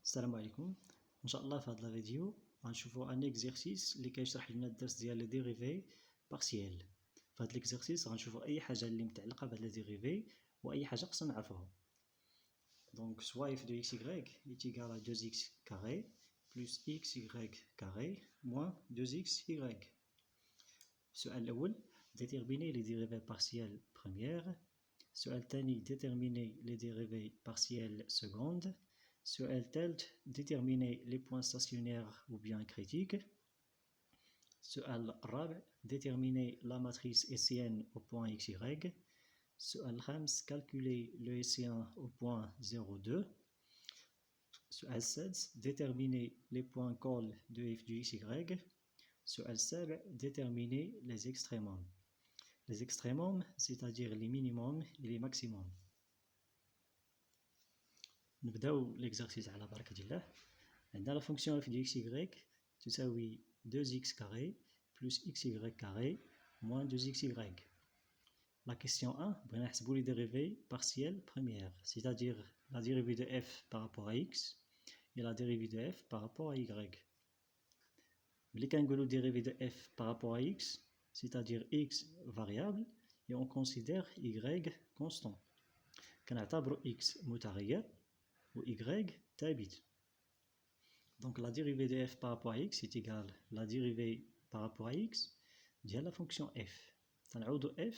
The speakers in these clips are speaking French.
السلام عليكم. ان شاء الله في هذا الفيديو غنشوفوا ان اكزرسيس اللي كيشرح لنا الدرس ديال لي ديريفي بارسيال. في هذا الاكزرسيس غنشوفوا اي حاجه اللي متعلقه بهاد لي ديريفي واي حاجه خصنا نعرفوها. دونك soit f de xy est égal à 2x carré plus xy carré moins 2xy. السؤال الاول déterminer les dérivées partielles premières. السؤال الثاني déterminer les dérivées partielles secondes. السؤال الثالث déterminer les points stationnaires ou bien critiques. السؤال الرابع déterminer la matrice hessienne au point xy. السؤال الخامس calculer le hessien au point 0,2. السؤال السادس déterminer les points col de f du xy. السؤال السابع déterminer les extrémums. Les extrémums, c'est-à-dire les minimums et les maximums. نبداو l'exercice على بركة الله. عندنا la fonction f de xy تساوي 2x carré plus xy carré moins 2xy. La question 1, بغينا نحسبوا les dérivées partielles premières, c'est-à-dire la dérivée de f par rapport à x et la dérivée de f par rapport à y. ملي كنقولوا dérivée de f par rapport à x, c'est-à-dire x variable et on considère y constant. كنعتبروا x متغير و y ثابت. Donc la dérivée de f par rapport à x est égale à la dérivée par rapport à x ديال la fonction f. تنعوضوا f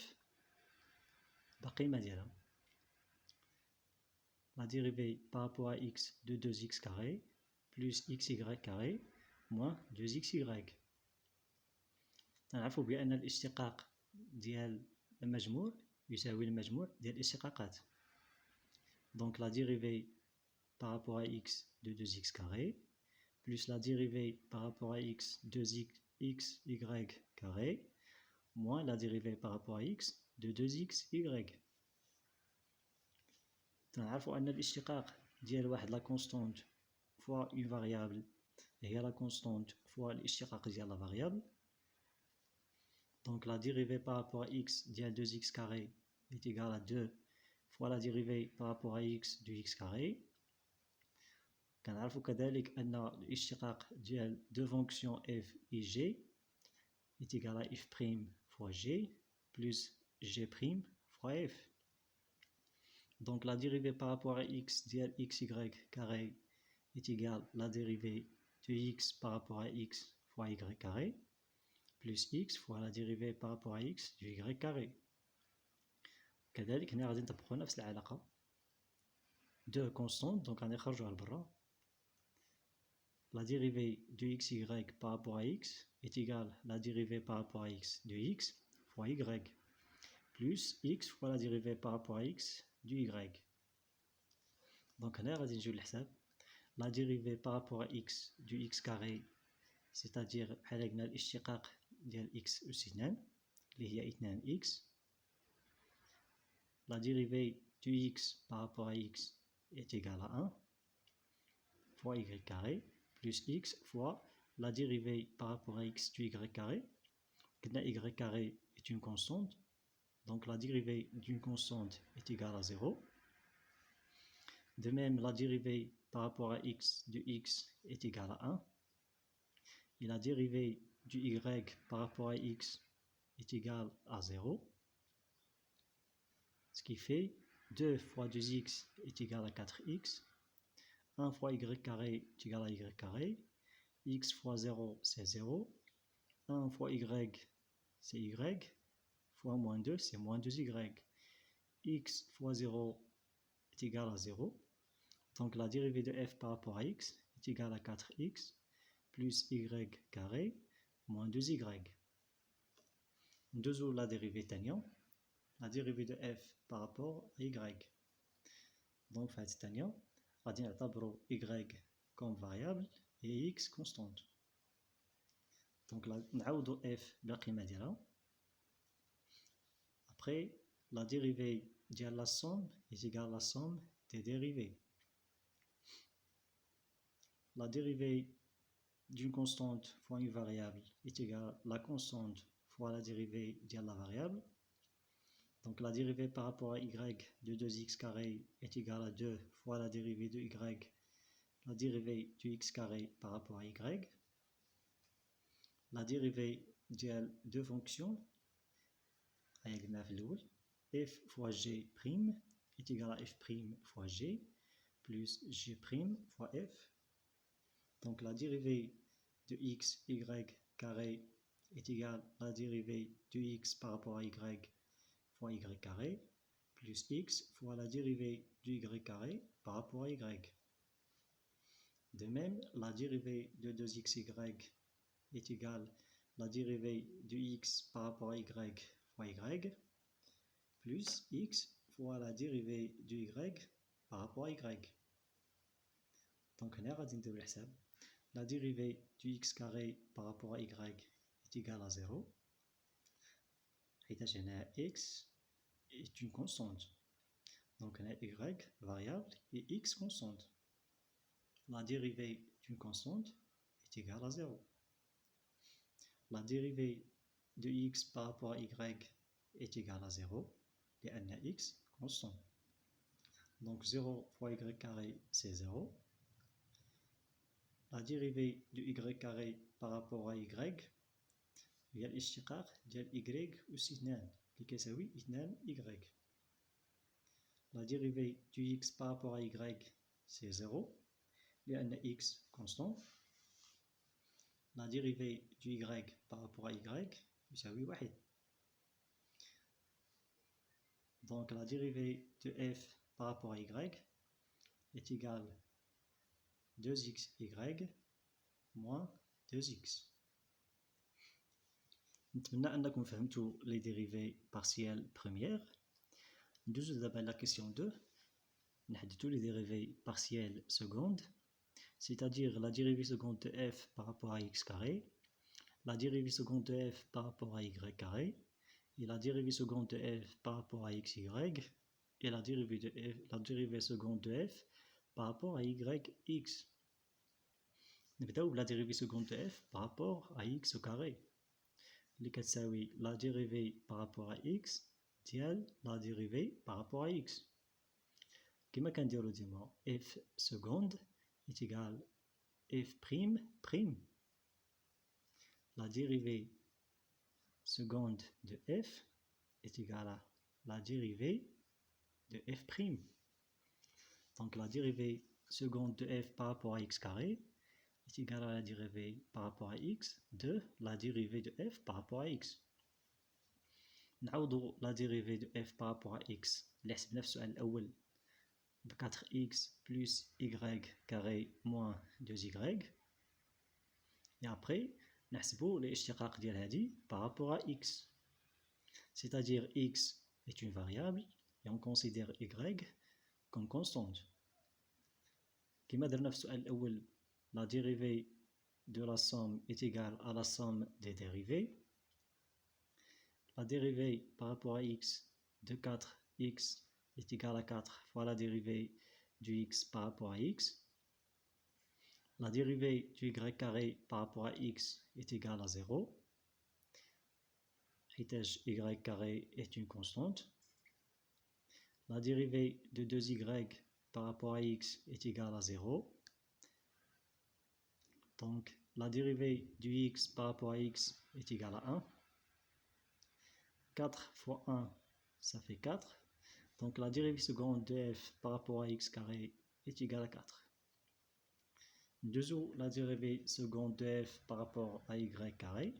بقيمة ديالها. La dérivée par rapport à x de 2x carré plus xy carré moins 2xy. تنعرفوا بأن الاشتقاق ديال المجموع يساوي المجموع ديال الاشتقاقات. Donc la dérivée par rapport à x de 2x carré plus la dérivée par rapport à x de xy carré moins la dérivée par rapport à x de 2xy. تنعرفوا أن الاشتقاق ديال واحد لا كونستانت fois une variable هي la constante fois الاشتقاق ديال la variable. Donc la dérivée par rapport à x ديال 2x carré est égale à 2 fois la dérivée par rapport à x de x carré. كنعرفوا كذلك أن الاشتقاق ديال deux fonctions f et g est égal à f' fois g plus g' fois f. Donc la dérivée par rapport à x ديال xy carré est égale à la dérivée de x par rapport à x fois y carré plus x fois la dérivée par rapport à x du y carré. كذلك هنا غادي نطبقوا نفس العلاقة. deux constantes donc غادي نخرجوها لبرا. La dérivée de xy par rapport à x est égale à la dérivée par rapport à x de x fois y plus x fois la dérivée par rapport à x du y. Donc هنا غادي نجيو للحساب. La dérivée par rapport à x du x carré, c'est-à-dire بحال قلنا الاشتقاق ديال x أس 2 اللي هي 2x. La dérivée du x par rapport à x est égale à 1 fois y carré plus x fois la dérivée par rapport à x du y carré. Y carré est une constante, donc la dérivée d'une constante est égale à 0. De même, la dérivée par rapport à x de x est égale à 1. Et la dérivée du y par rapport à x est égale à 0. Ce qui fait 2 fois 2x est égal à 4x. 1 fois y carré est égal à y carré. X fois 0 c'est 0. 1 fois y c'est y. Fois moins 2 c'est moins 2y. X fois 0 est égal à 0. Donc la dérivée de f par rapport à x est égale à 4x plus y carré moins 2y. ندوزو la dérivée تانية. La dérivée de f par rapport à y. Donc في هاد الثانية غادي نعتبرو y comme variable et x constante. Donc نعوضو f بالقيمة ديالها. Après la dérivée ديال la somme est égale à la somme des dérivées. La dérivée d'une constante fois une variable est égale à la constante fois la dérivée de la variable. Donc la dérivée par rapport à y de 2x carré est égale à 2 fois la dérivée de y, la dérivée du x carré par rapport à y, la dérivée de deux fonctions, f fois g' est égal à f' fois g plus g' fois f. Donc la dérivée de x, y carré est égale à la dérivée de x par rapport à y fois y carré plus x fois la dérivée du y carré par rapport à y. De même, la dérivée de 2xy est égale à la dérivée de x par rapport à y fois y plus x fois la dérivée du y par rapport à y. Donc, la dérivée du x carré par rapport à y est égale à 0. Et x est une constante. Donc, y variable et x constante. La dérivée d'une constante est égale à 0. La dérivée de x par rapport à y est égale à 0 et x constant. Donc 0 fois y carré, c'est 0. La dérivée de y carré par rapport à y هي الاشتقاق ديال y أس 2 اللي كيساوي 2y. La dérivée du x par rapport à y, c'est 0 لأن x constant. La dérivée du y par rapport à y يساوي 1. Donc la dérivée de f par rapport à y est égale à 2xy moins 2x. نتمنى أنكم فهمتوا les dérivées partielles premières. ندوزو دابا la question 2. نحددو les dérivées partielles secondes, c'est-à-dire la dérivée seconde de f par rapport à x carré, la dérivée seconde de f par rapport à y carré, et la dérivée seconde de f par rapport à xy, et la dérivée seconde de f par rapport à yx. نبداو بلا dérivée seconde de f par rapport à x au carré اللي كتساوي la dérivée par rapport à x ديال la dérivée par rapport à x. كما كنديرو ديما f seconde est égal f prime prime. La dérivée seconde de f est égale à la dérivée de f prime. Donc la dérivée seconde de f par rapport à x carré est égale à la dérivée par rapport à x de la dérivée de f par rapport à x. نعوضو la dérivée de f par rapport à x اللي حسبنا في السؤال الأول ب 4x plus y carré moins 2y. Et après, نحسبو الاشتقاق ديال هادي par rapport à x. C'est-à-dire x est une variable et on considère y comme constante. كما درنا في السؤال الأول, la dérivée de la somme est égale à la somme des dérivées. La dérivée par rapport à x de 4x est égale à 4 fois la dérivée du x par rapport à x. La dérivée du y carré par rapport à x est égale à 0. Y carré est une constante. La dérivée de 2y par rapport à x est égale à 0. Donc la dérivée du x par rapport à x est égale à 1. 4 fois 1, ça fait 4. Donc la dérivée seconde de f par rapport à x carré est égale à 4. Dessous la dérivée seconde de f par rapport à y carré,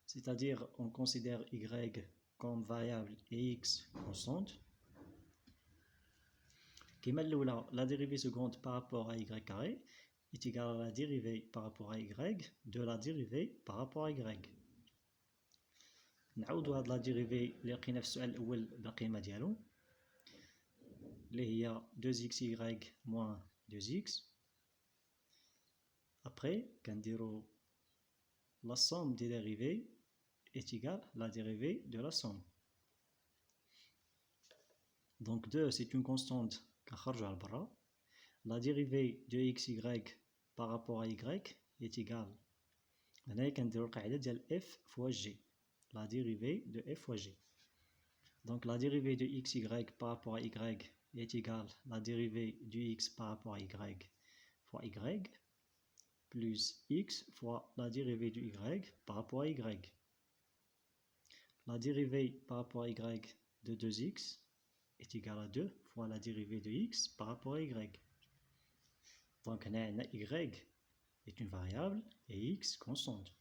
c'est-à-dire on considère y comme variable et x constante. La dérivée seconde par rapport à y carré est égale à la dérivée par rapport à y de la dérivée par rapport à y. نعوضو هاد لا ديريفي اللي لقينا في السؤال الاول بالقيمه ديالو اللي هي 2xy moins 2x. Après كنديرو la somme des dérivées est égale à la dérivée de la somme. Donc 2 c'est une constante كنخرجو على برا. La dérivée de xy par rapport à y est égale, هنايا كنديرو القاعده ديال f fois g, la dérivée de f fois g. Donc la dérivée de xy par rapport à y est égale à la dérivée du x par rapport à y fois y plus x fois la dérivée de y par rapport à y. La dérivée par rapport à y de 2x est égale à 2 fois la dérivée de x par rapport à y. Donc, y est une variable et x constante.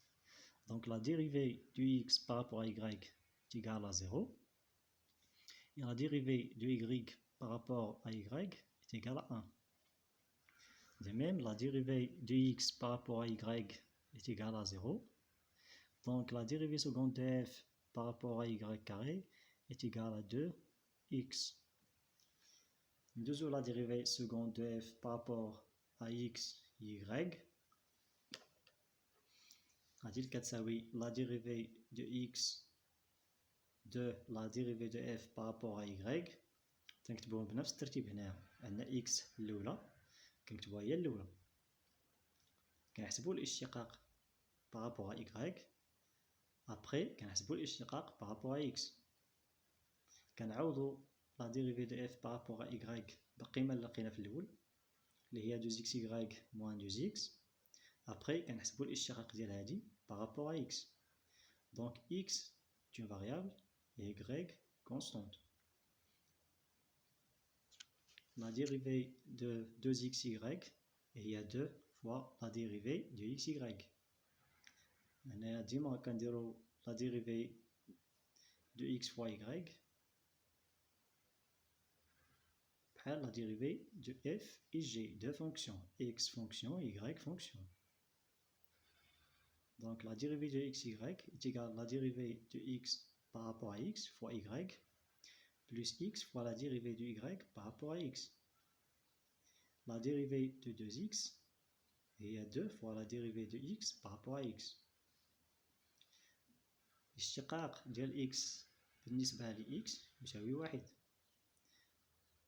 Donc, la dérivée de x par rapport à y est égale à 0. Et la dérivée de y par rapport à y est égale à 1. De même, la dérivée de x par rapport à y est égale à 0. Donc, la dérivée seconde de f par rapport à y carré est égale à 2x. La dérivée seconde de f par rapport à x, y. غادي كتساوي la dérivée de x de la dérivée de f par rapport à y. تنكتبوهم بنفس الترتيب هنا. عندنا x الأولى كنكتبوها هي الأولى. كنحسبو الاشتقاق par rapport à y. Après كنحسبو الاشتقاق par rapport à x. كنعوضو la dérivée de f par rapport à y بالقيمة اللي لقينا في الأول اللي هي 2xy moins 2x. Après كنحسبو الاشتقاق ديال هادي par rapport à x. Donc x est une variable et y constante. La dérivée de 2xy هي 2 fois la dérivée de xy. هنا ديما كنديرو la dérivée de x fois y بحال la dérivée de f et g, deux fonctions, x fonction, y fonction. Donc la dérivée de xy est égale à la dérivée de x par rapport à x fois y plus x fois la dérivée de y par rapport à x. La dérivée de 2x est 2 fois la dérivée de x par rapport à x. الاشتقاق ديال x بالنسبة ل x يساوي 1.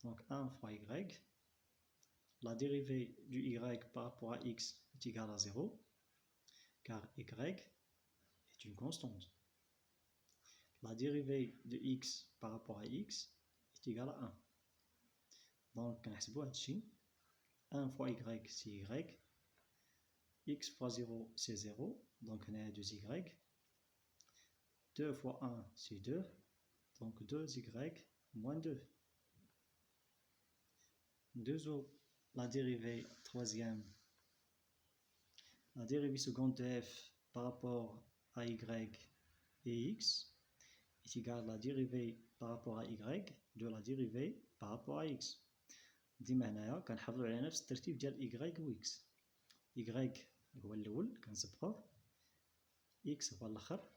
Donc 1 fois y. La dérivée du y par rapport à x est égale à 0, car y est une constante. La dérivée de x par rapport à x est égale à 1. Donc, كنحسبو هادشي. 1 fois y c'est y. X fois 0 c'est 0. Donc, on a 2y. 2 fois 1 c'est 2. Donc, 2y moins 2. 2 la dérivée troisième. La dérivée seconde de f par rapport à y et x est égale à la dérivée par rapport à y de la dérivée par rapport à x. ديما هنايا كنحافظوا على نفس الترتيب ديال y و x. y هو الاول كنسبقوه، x هو الاخر،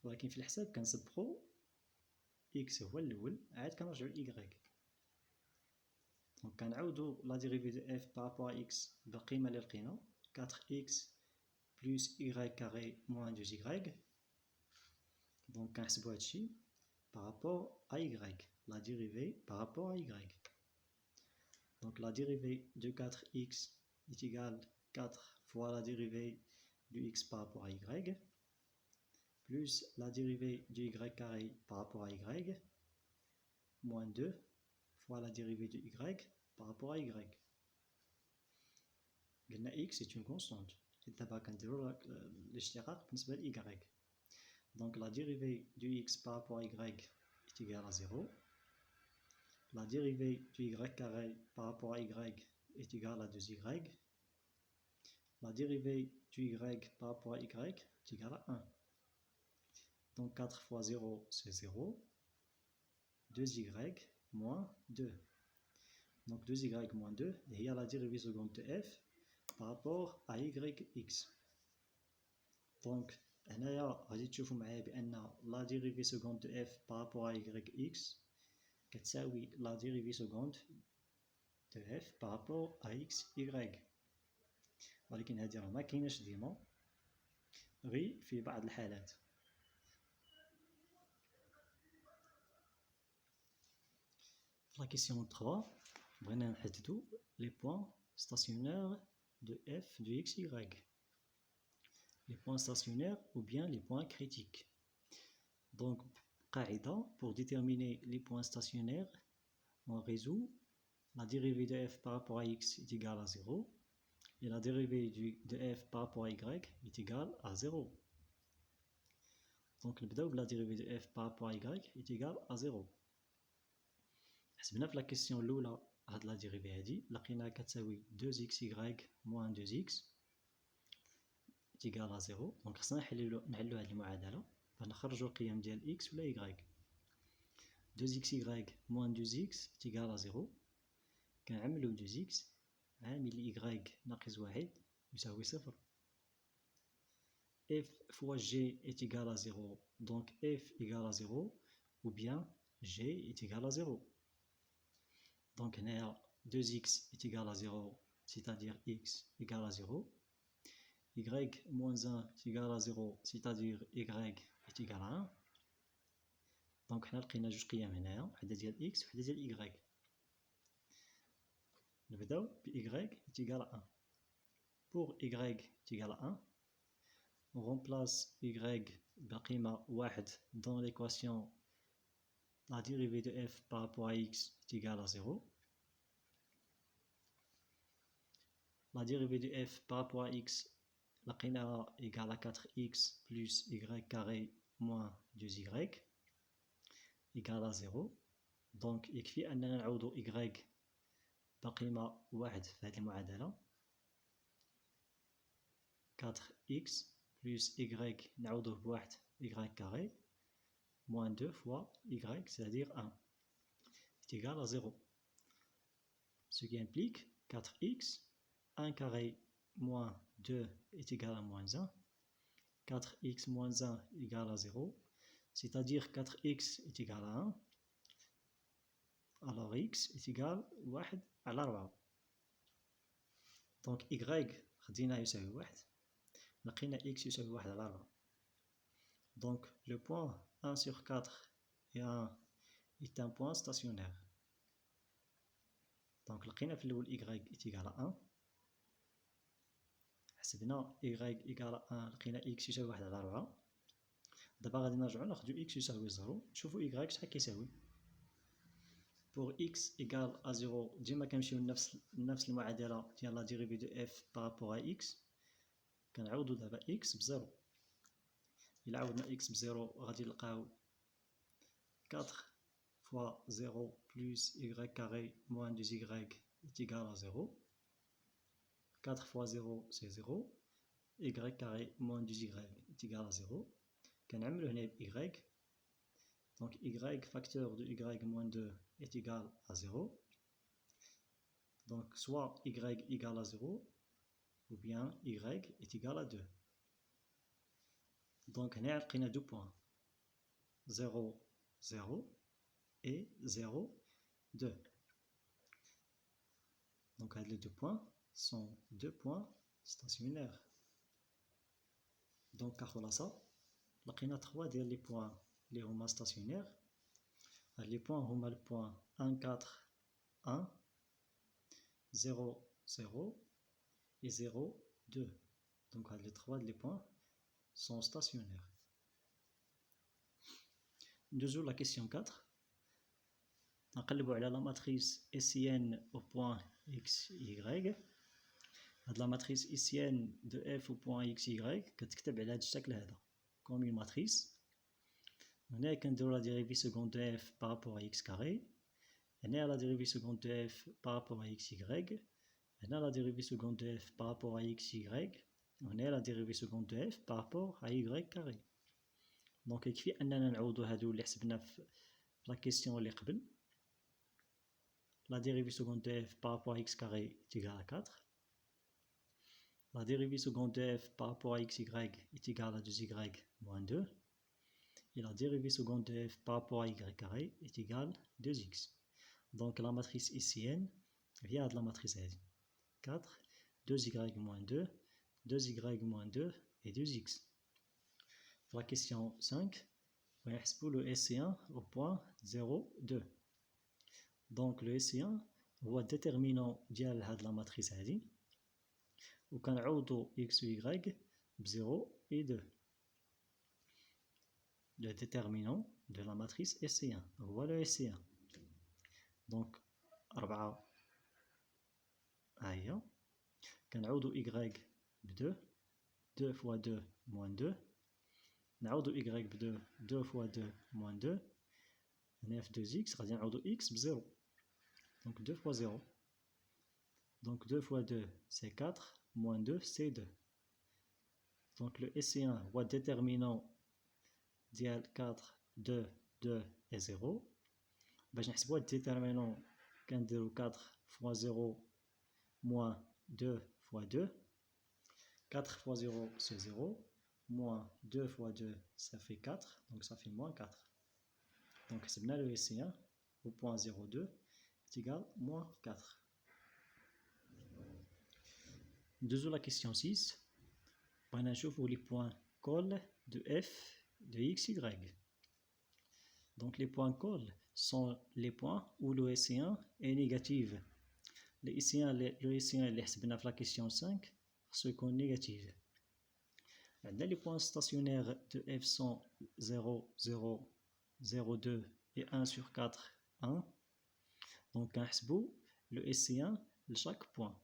ولكن في الحساب كنسبقوا x هو الاول عاد كنرجعوا ل y. دونك كنعوضوا لا ديريفي دو f par rapport à x بالقيمه اللي لقينا 4x plus y carré moins 2y. دونك كنحسبوا هادشي par rapport à y, la dérivée par rapport à y. Donc la dérivée de 4x est égale à 4 fois la dérivée du x par rapport à y, plus la dérivée du y carré par rapport à y, moins 2 fois la dérivée de y par rapport à y. قلنا x est une constante. دابا كنديرو الاشتقاق بالنسبة ل y. Donc la dérivée du x par rapport à y est égale à 0. La dérivée du y carré par rapport à y est égale à 2y. La dérivée du y par rapport à y est égale à 1. Donc 4 fois 0 c'est 0. 2y moins 2. Donc 2y moins 2 et il y a la dérivée seconde de f par rapport à yx. Donc هنايا غادي تشوفوا معايا بأن la dérivée seconde de f par rapport à yx كتساوي la dérivée seconde de f par rapport à x y. ولكن هذه راه ما كايناش ديما، غير في بعض الحالات. La question 3 بغينا نحددو les points stationnaires de f de x y. Les points stationnaires ou bien les points critiques. Donc قاعدة pour déterminer les points stationnaires on résout la dérivée de f par rapport à x est égale à 0, et la dérivée de f par rapport à y est égale à 0. Donc la dérivée de f par rapport à y est égale à 0. حسبنا في la question الأولى هاد la dérivée هادي لقيناها كتساوي 2xy moins 2x est égal à 0. Donc خصنا نحلو هاد المعادلة باش نخرجو القيم ديال x ولا y. 2xy moins 2x est égal à 0. كنعملو 2x عامل y ناقص 1 يساوي 0. f fois g est égal à 0, donc f égale à 0, ou bien g est égal à 0. Donc 2x est égal à 0, c'est-à-dire x égale à 0. y moins 1 est égal à 0, c'est-à-dire y est égal à 1. Donc حنا لقينا جوج قيم هنايا، وحده ديال x وحده ديال y. نبداو ب y est égal à 1. Pour y est égal à 1, on remplace y بقيمة 1 dans l'équation. La dérivée de f par rapport à x est égale à 0. La dérivée de f par rapport à x لقيناها égale à 4x plus y carré moins 2y égale à 0. Donc يكفي أننا نعوضو y بقيمة 1 في هذه المعادلة. 4x plus y نعوضوه بواحد y carré moins 2 fois y, c'est-à-dire 1, est égal à 0. Ce qui implique 4x, 1 carré moins 2 est égal à moins 1. 4x moins 1 égale à 0, c'est-à-dire 4x est égal à 1. Alors x est égal à 1 على 4. Donc y خديناه يساوي 1. لقينا x يساوي 1 على 4. Donc le point 1 sur 4 et 1 est un point stationnaire. Donc لقينا في الأول y est égal à 1. حسبنا y égal à 1 لقينا x يساوي 1 على 4. دابا غادي نرجعو ناخدو x يساوي 0 نشوفو y شحال كيساوي. Pour x égale à 0 ديما كنمشيو لنفس المعادلة ديال لا dérivée de f par rapport à x. كنعوضو دابا x بزيرو. إلا عوضنا x بزيرو غادي نلقاو 4 fois 0 plus y carré moins 2y est égal à 0. 4 fois 0 c'est 0. Y carré moins 2y est égal à 0. كنعملو هنا y. Donc y facteur de y moins 2 est égal à 0. Donc soit y égale à 0 ou bien y est égal à 2. Donc هنا لقينا 2 points 0 0 et 0 2. Donc les 2 points sont 2 points stationnaires. Donc كنحولها صا لقينا 3 ديال لي points اللي هما stationnaires. Les points هما le point 1 4 1 0 0 et 0 2. Donc les 3 les points sont stationnaires. Nous la question 4. نقلبوا على la matrice hessienne au point x y. La matrice hessienne de f au point x y كتكتب على هذا الشكل هذا comme une matrice. هنا كنديروا la dérivée seconde de f par rapport à x carré. هنا la dérivée seconde de f par rapport à x y. هنا la dérivée seconde de f par rapport à x y. هنا la dérivée seconde de f par rapport à y carré. Donc يكفي أننا نعوضوا هادو اللي حسبنا في la question اللي قبل. La dérivée seconde de f par rapport à x carré est égale à 4. La dérivée seconde de f par rapport à xy est égale à 2y moins 2. Et la dérivée seconde de f par rapport à y carré est égale à 2x. Donc la matrice hessienne vient de la matrice 4, 2y moins 2, 2y moins 2 et 2x. La question 5, on va le SC1 au point 0, 2. Donc le SC1 هو déterminant ديال la matrice هذه وكنعوضو x و y ب 0 et 2. Le déterminant de la matrice SC1 هو le SC1. Donc 4 هي كنعوضو y ب 2 2 fois 2 moins 2 نعوضو y ب 2 2 fois 2 moins 2 هنا في 2x غادي نعوضو x ب 0 donc 2 fois 0 donc 2 fois 2 c'est 4 moins 2 c'est 2 donc le SC1 هو déterminant ديال 4 2 2 et 0 باش نحسبوا هاد déterminant كنديرو 4 fois 0 moins 2 fois 2 4 fois 0 c'est 0 moins 2 fois 2 ça fait 4 donc ça fait moins 4 donc حسبنا le SC1 au point 0,2 est égal à moins 4. Deuxième la question 6. On a trouvé les points cols de f de x, y. Donc les points cols sont les points où le SC1 est négatif. Le SC1 est la question 5 ce qu'on est négatif. Les points stationnaires de f sont 0, 0, 0, 2 et 1 sur 4, 1. Donc, on le SC1 de chaque point.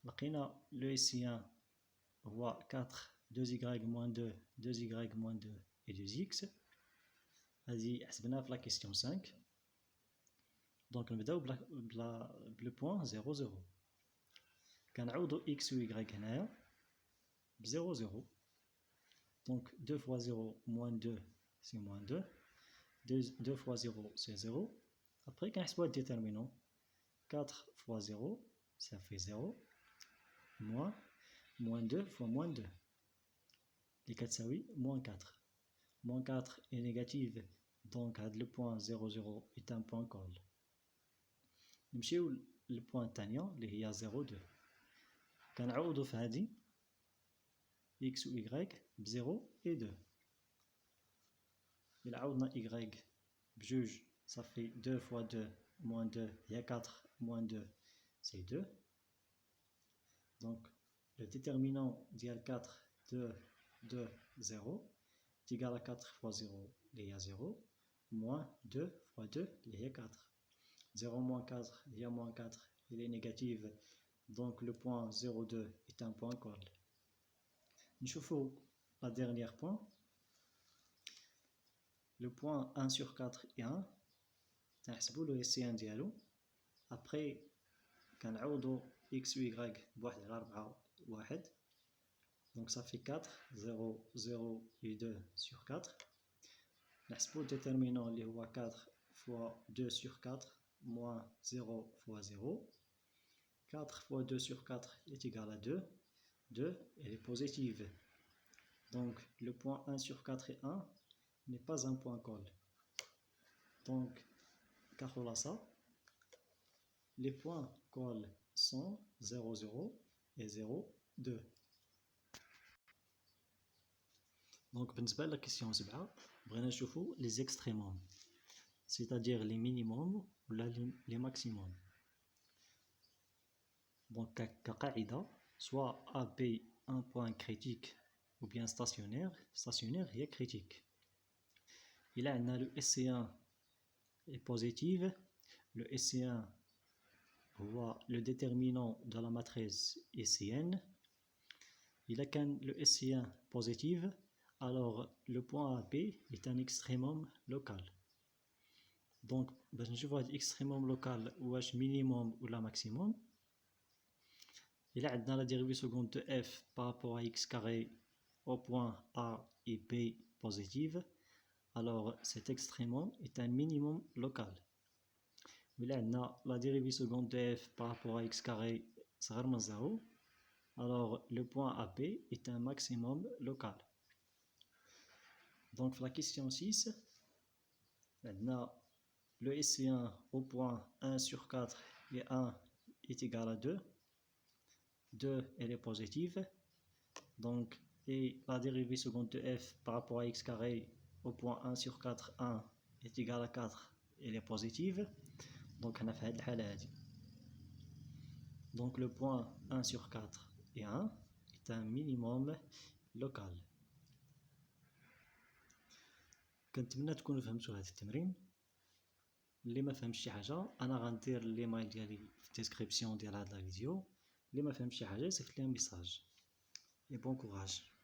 Le SC1 voit 4, 2y moins 2, 2y moins 2 et 2x. Vas-y, on a la question 5. Donc, on va le point 0, 0. Quand on a x ou y, 0, 0. Donc 2 fois 0 moins 2 c'est moins 2. 2 fois 0 c'est 0. Après quand on a le déterminant 4 fois 0 ça fait 0. Moins 2 fois moins 2. Les 4 ça oui, moins 4. Moins 4 est négatif. Donc le point 0, 0 est un point col. نمشيو للبوان الثانية اللي هي 0, 2. كنعوضو في هذه x ou y ب 0 et 2. Il a y بجوج ça fait 2 fois 2 moins 2 il y a 4 moins 2 c'est 2. Donc le déterminant d'IL 4 2 2 0 est égal à 4 fois 0 il y a 0 moins 2 fois 2 il y a 4. 0 moins 4 il y a moins 4 il est négatif donc le point 0,2 est un point col. نشوفوا la dernière point. Le point 1 sur 4 et 1 نحسبوا le SC1 ديالو. Après كنعوضوا x ou y بواحد على 4 1 donc ça fait 4 0 0 et 2 sur 4. نحسبوا le déterminant اللي هو 4 fois 2 sur 4 moins 0 fois 0. 4 fois 2 sur 4 est égal à 2. 2 elle est positive. Donc le point 1 sur 4 et 1 n'est pas un point col. Donc, car ça, les points col sont 0, 0 et 0, 2. Donc, pour la question 7, on va voir les extrémums, c'est-à-dire les minimums ou les maximums. Donc, soit AB un point critique ou bien stationnaire est critique. Il a le SC1 est positif, le SC1 voit le déterminant de la matrice SCN. Il a le SC1 positif, alors le point AB est un extrémum local. Donc, je vois l'extrémum local ou minimum ou la maximum. Il a la dérivée seconde de f par rapport à x carré au point A et B positive. Alors cet extrémum est un minimum local. Il a la dérivée seconde de f par rapport à x carré, alors le point AB est un maximum local. Donc la question 6, le SC1 au point 1 sur 4 et 1 est égal à 2. 2 elle est positive. Donc, et la dérivée seconde de f par rapport à x carré au point 1 sur 4, 1 est égal à 4, elle est positive. Donc, on a fait la donc le point 1 sur 4 et 1 est un minimum local. كنتمنى تكونوا فهمتوا هذا التمرين. اللي ما فهمش شي حاجه انا غندير ليمايل ديالي في الديسكريبسيون ديال هاد لا فيديو. اللي ما فهمش شي حاجه يصيفط لي ميساج. اي بون كوراج.